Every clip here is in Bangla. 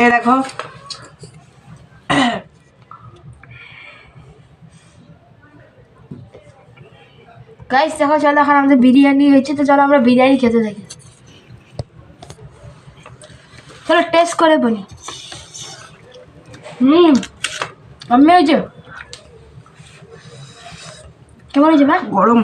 এ দেখো গাইস দেখো, চলো এখন আমাদের বিরিয়ানি হয়েছে, তো চলো আমরা বিরিয়ানি খেতে থাকি। চলো টেস্ট করে বলি। আমি হয়েছে, কেমন হয়েছে মা? গরম।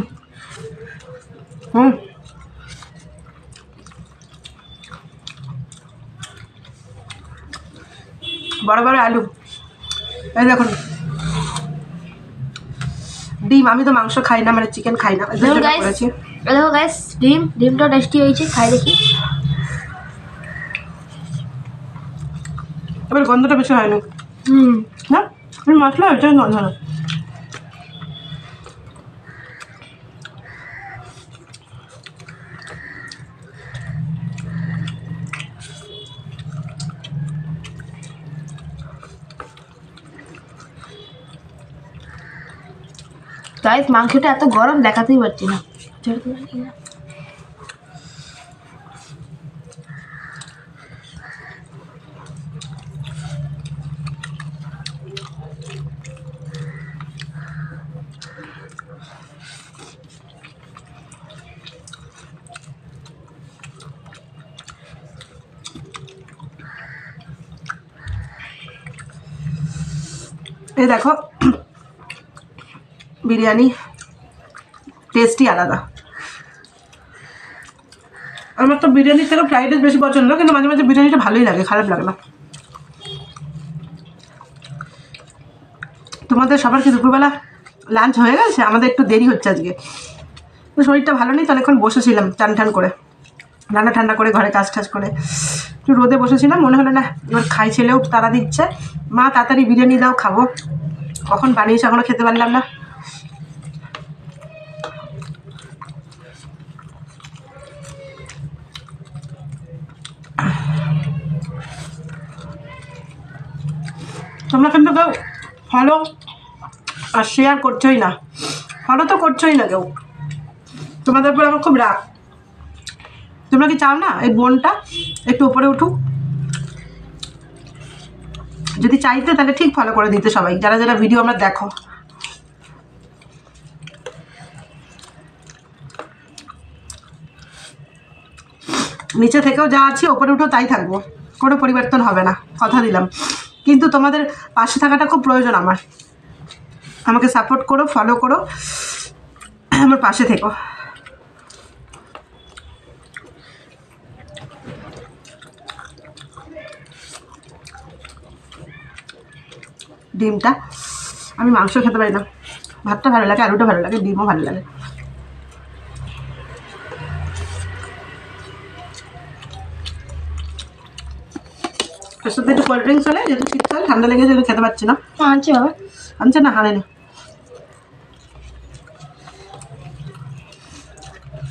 বড় বড় আলু। এই দেখুন ডিম, আমি তো মাংস খাই না, মানে চিকেন খাই না, দেখো গাইস ডিমটা টেস্টি হয়েছে, খাই দেখি। এবার গন্ধটা বেশি হয়নি না, মশলা হয়েছে গন্ধ না। গাইস মাংসটা এত গরম দেখাতেই পারছি না। এই দেখো বিরিয়ানি টেস্টই আলাদা। আমার তো বিরিয়ানির থেকে ফ্রাইড রাইস বেশি পছন্দ, কিন্তু মাঝে মাঝে বিরিয়ানিটা ভালোই লাগে, খারাপ লাগে না। তোমাদের সবার কি দুপুরবেলা লাঞ্চ হয়ে গেছে? আমাদের একটু দেরি হচ্ছে আজকে, তো শরীরটা ভালো নেই, তো অনেকক্ষণ বসেছিলাম টান টান করে, রান্না ঠান্ডা করে, ঘরে কাজ টাজ করে একটু রোদে বসেছিলাম। মনে হলো না এবার খাই, ছেলেও তারা দিচ্ছে, মা তাড়াতাড়ি বিরিয়ানি দাও খাবো। কখন বানিয়েছে এখনও খেতে পারলাম না। তোমরা কিন্তু কেউ ফলো আর শেয়ার করছোই না, ফলো তো করছোই না কেউ, তোমাদের উপর আমার খুব রাগ। তোমরা কি চাও না এই বোনটা একটু উপরে উঠুক? যদি চাইতে তাহলে ঠিক ফলো করে দিতে সবাই, যারা যারা ভিডিও আমরা দেখো। নিচে থেকেও যা আছি ওপরে উঠেও তাই থাকবো, কোনো পরিবর্তন হবে না, কথা দিলাম। কিন্তু তোমাদের পাশে থাকাটা খুব প্রয়োজন আমার, আমাকে সাপোর্ট করো, ফলো করো, আমার পাশে থেকো। ডিমটা, আমি মাংস খেতে পারি না, ভাতটা ভালো লাগে, আলুটা ভালো লাগে, ডিমও ভালো লাগে। এর সাথে একটু কোল্ড ড্রিঙ্কস হলে, যেহেতু শীতকাল ঠান্ডা লেগেছে, খেতে পারছি না। আনছে বাবা, আনছে না, হানে না।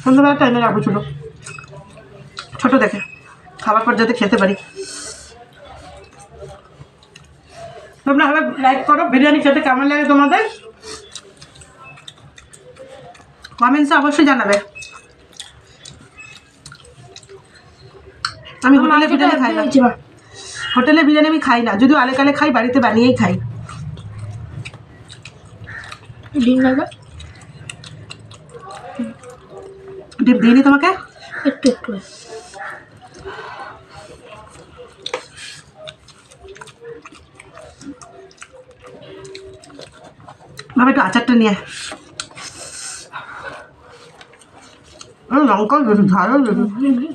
সন্ধ্যাবেলাটা এনে রাখবো ছিল, ছোটো দেখে, খাবার পর যাতে খেতে পারি। তোমরা হবে লাইক করো, বিরিয়ানি খেতে কেমন লাগে তোমাদের কমেন্টসে অবশ্যই জানাবে। আমি হোটেলে বিরিয়ানি খাই না, হোটেলে বিরিয়ানি আমি খাই না, যদিও আলে কালে খাই, বাড়িতে বানিয়েই খাই। ডিম লাগবে, ডিম দিইনি তোমাকে, একটু একটু। বাবা একটু আচারটা নিয়ে, লঙ্কা বেশি, ঝালও বেশি।